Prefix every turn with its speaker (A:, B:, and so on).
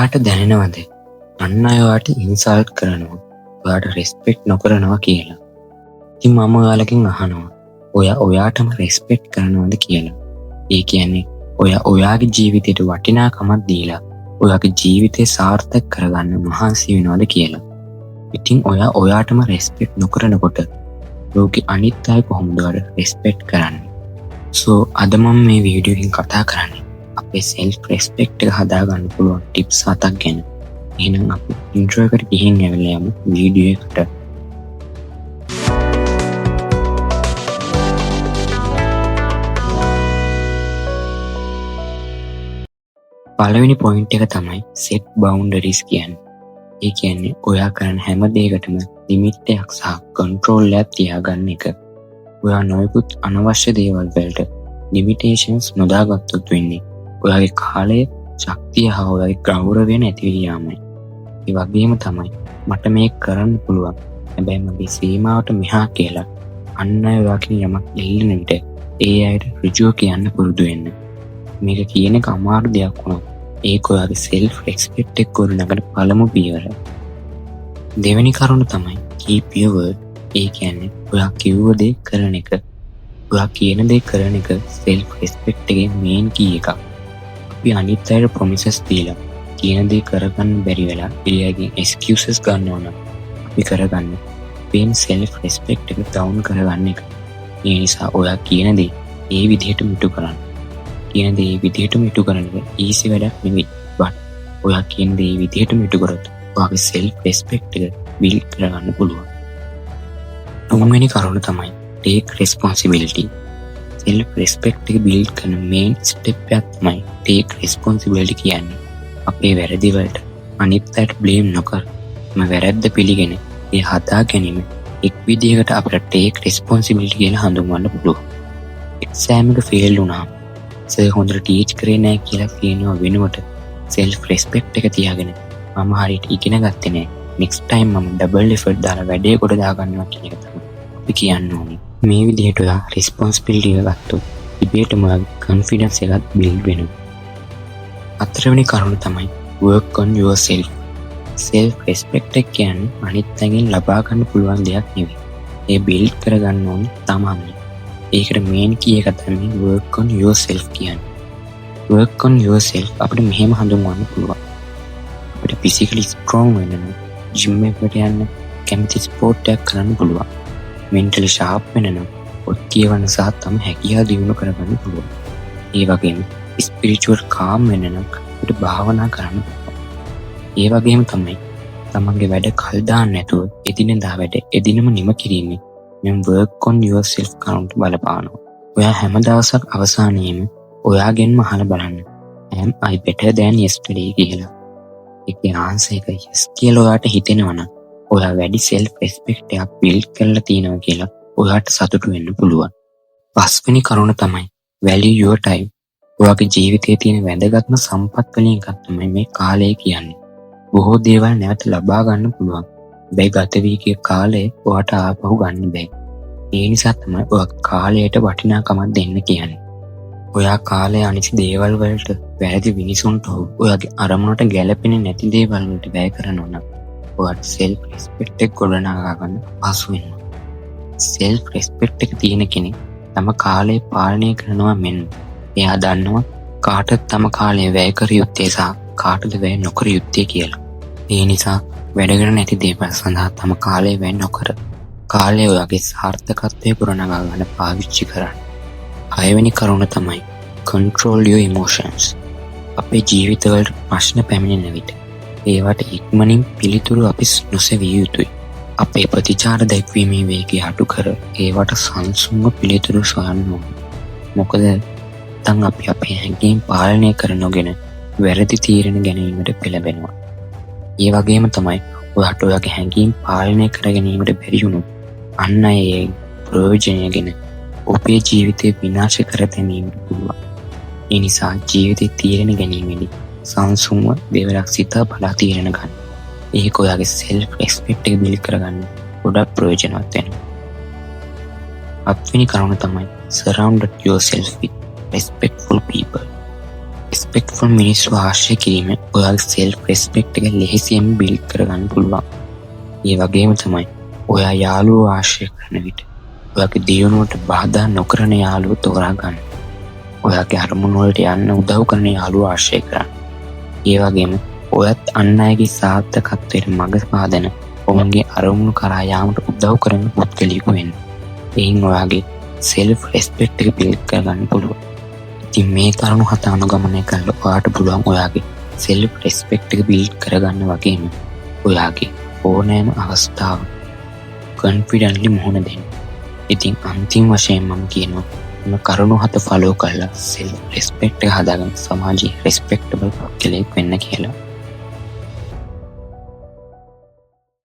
A: ඔයාට දැනෙනවද අන්න අය ඔයාට ඉන්සල්ට් කරනවා, ඔයාට රෙස්පෙක්ට් නොකරනවා කියලා? ඉතින් මම ඔයාලකින් අහනවා, ඔයාටම රෙස්පෙක්ට් කරනවද කියලා? ඒ කියන්නේ ඔයාගේ ජීවිතයට වටිනාකමක් දීලා ඔයාගේ ජීවිතේ සාර්ථක කරගන්න මහන්සි වෙනවද කියලා? ඉතින් ඔයාටම රෙස්පෙක්ට් නොකරනකොට ලෝකේ අනිත් අය කොහොමද ඔයාට රෙස්පෙක්ට් කරන්නේ? අද මම මේ වීඩියෝ එකෙන් කතා කරන්නේ අපේ සෙල්ෆ් රෙස්පෙක්ට් එක හදාගන්න පුළුවන් ටිප්ස් 7ක් ගැන. එහෙනම් අපි ඉන්ට්‍රෝ එකට ගිහින් ඇවිල්ලා යමු වීඩියෝ එකට. පළවෙනි පොයින්ට් එක තමයි set boundaries කියන්නේ. ඒ කියන්නේ ඔයා කරන හැම දෙයකටම ලිමිට් එකක් සහ කන්ට්‍රෝල් එකක් තියාගන්න එක. ඔයා නොයෙකුත් අනවශ්‍ය දේවල් වලට limitations නොදාගත්තොත් වෙන්නේ ඔයාගේ කාලය, ශක්තිය හා ඔයාගේ ගෞරවය නැති වී යාමයි. ඒ වගේම තමයි මට මේක කරන්න පුළුවන්, හැබැයි මගේ සීමාවට මෙහා කියලා අන්න අය ඔයාකින් යමක් ඉල්ලන විට ඒ අයට ඍජුව කියන්න පුරුදු වෙන්න. මේක කියන එක අමාරු දෙයක් වුණත් ඒක ඔයාගේ self respect එක ගොඩනගන පළමු පියවර. දෙවෙනි කරුණ තමයි keep your word. ඒ කියන්නේ ඔයා කිව්ව දේ කරන එක. ඔයා කියන දේ කරන එක self respect එකේ main key එකක්. අපි අනිත් අයට promises දීලා කියන දේ කරගන්න බැරි වෙලා එයාගෙන් excuses ගන්නවා නම් අපි කරගන්නේ අපේ self respect එක down කරගන්න එක. ඒ නිසා ඔයා කියන දේ ඒ විදිහටම ඉටු කරන්න. කියන දේ ඒ විදිහටම ඉටු කරන එක easy වැඩක් නෙවෙයි. but ඔයා කියන දේ ඒ විදිහටම ඉටු කරොත් ඔයාගේ self respect එක build කරගන්න පුළුවන්. තුන්වෙනි කරුණ තමයි take responsibility. self respect එක build කරන main step එක තමයි take responsibility කියන්නේ. අපේ වැරදි වලට අනිත් අයට blame නොකර වැරද්ද පිළිගෙන ඒ හදා ගැනීම එක් විදිහකට අපිට take responsibility කියලා හඳුන්වන්න පුළුවන්. exam එක fail වුණාම සර් හොඳට ටීච් කරේ නැහැ කියලා කියනවා වෙනුවට self respect එක තියාගෙන මම හරියට ඉගෙන ගත්තේ නැහැ, next time මම double effort දාලා වැඩේ කොට දාගන්නවා කියන එක තමයි අපි කියන්න ඕනේ. මේ විදිහට ඔයා responsibility එක ගත්තොත් ඉබේටම confidence එකත් build වෙනවා. හතරවෙනි කරුණ තමයි work on yourself. self respect එක කියන්නේ අනිත් අයගෙන් ලබා ගන්න පුළුවන් දෙයක් නෙවෙයි. ඒ build කරගන්න ඕනේ තමයි. ඒකට main key එක තමයි work on yourself කියන්නේ. work on yourself අපිට මෙහෙම හඳුන්වන්න පුළුවන්. අපිට physically strong වෙන්න නම් gym එකට යන්න, කැමති ස්පෝර්ට් එකක් කරන්න පුළුවන්. mentally sharp වෙන්න නම් පොත් කියවන්න සහ තම හැකියාව දියුණු කරගන්න පුළුවන්. ඒ වගේම spiritual calm වෙන්න නම් අපිට භාවනා කරන්න පුළුවන්. ඒ වගේම තමයි තමන්ගේ වැඩ කල් දාන්න නැතුව එදිනෙදා වැඩ එදිනම නිම කිරීමේ මෙම් work on yourself කරුණට බලපානවා. ඔයා හැම දවසක් අවසානයේම ඔයාගෙන්ම අහලා බලන්න, am I better than yesterday කියලා. ඒකේ ආන්සර් එක yes කියලා ඔයාට හිතෙනවා නම් ඔයා වැඩි self respect එකක් build කරලා තියෙනවා කියලා ඔයාට සතුටු වෙන්න පුළුවන්. පස්වෙනි කරුණ තමයි value your time. ඔයාගේ ජීවිතයේ තියෙන වැදගත්ම සම්පත් වලින් එකක් තමයි මේ කාලය කියන්නේ. බොහෝ දේවල් නැවත ලබා ගන්න පුළුවන්. හැබැයි ගත වී ගිය කාලය ඔයාට ආපහු ගන්න බෑ. ඒ නිසා තමයි ඔයා කාලයට වටිනාකමක් දෙන්න කියන්නේ. ඔයා කාලය අනිසි දේවල් වලට, වැරදි මිනිසුන්ට, ඔයාගේ අරමුණට ගැළපෙන්නේ නැති දේවල් වලට වැය කරනවා නම් ඔයාට self respect එක ගොඩනගා ගන්න අපහසු වෙනවා. self respect එක තියෙන කෙනෙක් තම කාලය පාලනය කරනවා මෙන්න. එයා දන්නවා කාටද තම කාලය වැය කර යුත්තේ සහ කාටද වැය නොකර යුත්තේ කියලා. ඒ නිසා වැඩකර නැති දේවල් සඳහා තම කාලය වැය නොකර කාලය ඔයාගේ සාර්ථකත්වය ගොඩනගා ගන්න පාවිච්චි කරන්න. හයවෙනි කරුණ තමයි control your emotions. අපේ ජීවිතවලට ප්‍රශ්න පැමිණෙන විට ඒවට ඉක්මනින් පිළිතුරු අපි නොසෙවිය යුතුයි. අපේ ප්‍රතිචාර දැක්වීමේ වේගය අඩු කර ඒවට සංසුන්ව පිළිතුරු සොයන්න ඕනේ. මොකද නැත්නම් අපි අපේ හැඟීම් පාලනය කර නොගෙන වැරදි තීරණ ගැනීමට පෙළඹෙනවා. ඒ වගේම තමයි ඔයාට ඔයාගේ හැඟීම් පාලනය කර ගැනීමට බැරි වුණොත් අන්න ඒ ප්‍රයෝජනයගෙන ඔබේ ජීවිතය විනාශ කර දැමීමට පුළුවන්. ඒ නිසා ජීවිතේ තීරණ ගැනීමේදී සංසුන්ව දෙවරක් සිතා බලා තීරණ ගන්න. ඒක ඔයාගේ self respect එක build කරගන්න ගොඩක් ප්‍රයෝජනවත් වෙනවා. හත්වෙනි කරුණ තමයි surround yourself with respectful people. රෙස්පෙක්ට්ෆුල් මිනිස්සු ආශ්‍රය කිරීම ඔයාගේ සෙල්ෆ් රෙස්පෙක්ට් එක ලෙහෙසියෙන් බිල්ඩ් කරගන්න පුළුවන්. ඒ වගේම තමයි ඔයා යාළුවෝ ආශ්‍රය කරන විට ඔයාගේ දියුණුවට බාධා නොකරන යාළුවෝ තෝරා ගන්න. ඔයාගේ අරමුණු වලට යන්න උදව් කරන යාළුවෝ ආශ්‍රය කරන්න. ඒ වගේම ඔයත් අන් අයගේ සාර්ථකත්වයට මඟ පාදන ඔවුන්ගේ අරමුණු කරා යාමට උදව් කරන පුද්ගලයෙකු වෙන්න. එයින් ඔයාගේ සෙල්ෆ් රෙස්පෙක්ට් එක බිල්ඩ් කරගන්න පුළුවන්. ඉතින් මේ කරුණු 7 අනුගමනය කරලා ඔයාට පුළුවන් ඔයාගේ සෙල්ෆ් රෙස්පෙක්ට් එක බිල්ඩ් කරගන්න වගේම ඔයාගේ ඕනෑම අවස්ථාවක කොන්ෆිඩන්ට්ලි මුහුණ දෙන්න. ඉතින් අන්තිම වශයෙන් මම කියනවා මේ කරුණු 7 ෆලෝ කරලා සෙල්ෆ් රෙස්පෙක්ට් එක හදාගන්න සමාජයේ රෙස්පෙක්ටබල් පුද්ගලයෙක් වෙන්න කියලා.